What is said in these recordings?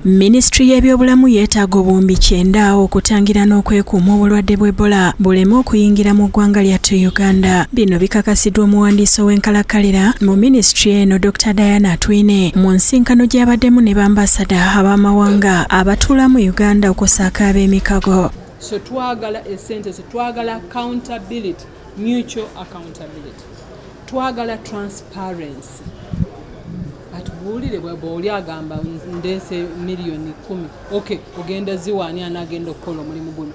Ministry y'ebyobulamu yeetaaga obuwumbi 9 okutangira n'okwekuuma obulwadde bw'Ebola buleme okuyingira mu ggwanga lyattu Uganda. Bino bikakasiddwa omuwandiisi w'enkalakkalira mu ministry eno Dr. Diana Atwine mu nsinkano gy'abaddemu ne bambasada ab'amawanga abatuula mu Uganda okusaaka ab'emikago. So twagala essente, twagala accountability, mutual accountability. Twagala transparency. Atubuulire bw'oli agamba ndeese miliyoni 10. Okay, ogenda ziwaani anagenda okukola omulimu guno.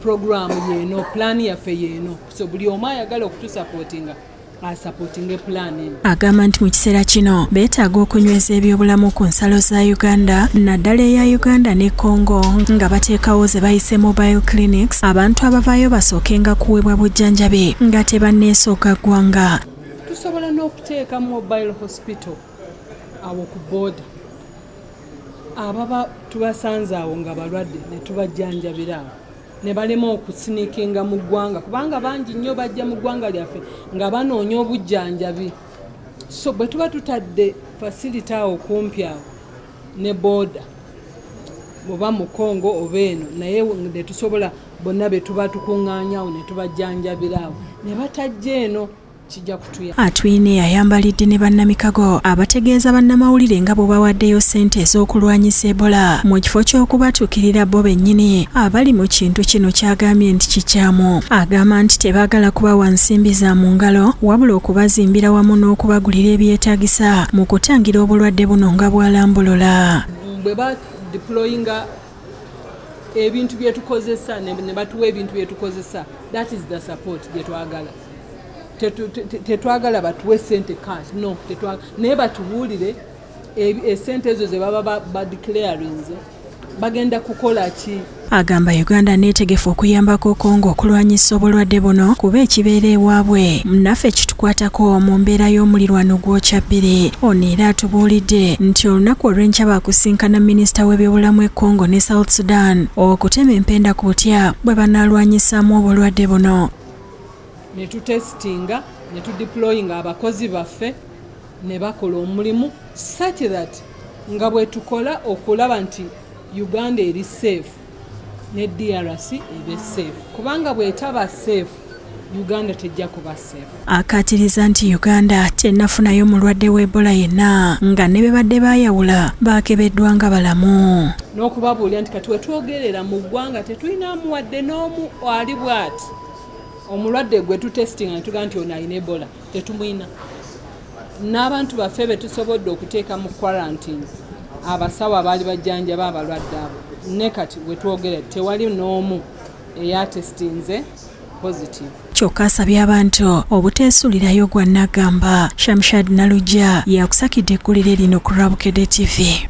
Programu yeeno, plan yaffe yeeno. So buli omu ayagala okutusapootinga asapootinge plan eno. Agamba nti mu kiseera kino beetaaga okunyweza ebyobulamu ku nsalo za Uganda naddala eya Uganda ne Congo nga bateekawo ze bayise mobile clinics abantu abavaayo basookenga kuweebwa bujjanjabi nga tebanneesooka ggwanga. Tusobola n'okuteeka mobile hospital awo ku boda ababa tubasanze awo nga balwadde ne tubajjanjabira awo ne balema okusinikinga mu ggwanga kubanga bangi nnyo bajja mu ggwanga lyaffe nga banoonya obujjanjabi. So bwe tuba tutadde fasility awo kumpi awo ne boda oba mu Congo oba eno naye ne tusobola bonna be tuba tukuŋŋaanya awo ne tubajjanjabira awo ne batajja eno kijja kutuya. Atwine ayambalidde ne bannamikago abategeeza bannamawulire nga bwe bawaddeyo ssente ez'okulwanyisa Ebola mu kifo ky'okubatuukirira bo bennyini abali mu kintu kino ky'agambye nti kikyamu. Agamba nti tebaagala kubawa nsimbi za mu ngalo wabula okubazimbira wamu n'okubagulira ebyetaagisa mu kutangira obulwadde buno nga bwalambulula. Bwe ba deployinga ebintu bye tukozesa ne batuwa ebintu bye tukozesa, that is the support gye twagala. Tetwagala batuwe sente cash, no, naye batubuulire esente ezo ze baba badeclarinze bagenda kukola ki. Agamba Uganda neetegefu okuyambako Congo okulwanyisa obulwadde buno kuba ekibeera ewaabwe naffe kitukwatako mu mbeera y'omulirwano gwokya 2. Ono era atubuulidde nti olunaku olw'enkya baakusinkana minisita w'ebyobulamu e Congo ne South Sudan okutema empenda ku butya bwe banaalwanyisaamu obulwadde buno. Ne tutestinga ne tudeployinga abakozi baffe ne bakola omulimu such that nga bwe tukola okulaba nti Uganda eri safe ne DRC ebe safe kubanga bwetaba safe Uganda tejja kuba safe. Akatiriza nti Uganda tennafunayo mulwadde w'Ebola yenna nga ne bebadde baayawula baakebeddwa nga balamu. N'okubabuulira nti kati wetwogerera mu ggwanga tetulinamu wadde n'omu ali bw'ati. Omulwadde gwe tutestinga ne tugamba nti ono alina Ebola tetumwina. N'abantu baffe be tusobodde okuteeka mu quarantine abasawo abaali bajjanjaba abalwadde abo ne kati we twogera tewali n'omu eyatestinze positive. Kyokka asabye abantu obuteesuulirayo gwa Nagamba. Shamshad Nalujja yakusakidde eggulire lino ku Rabukedde TV.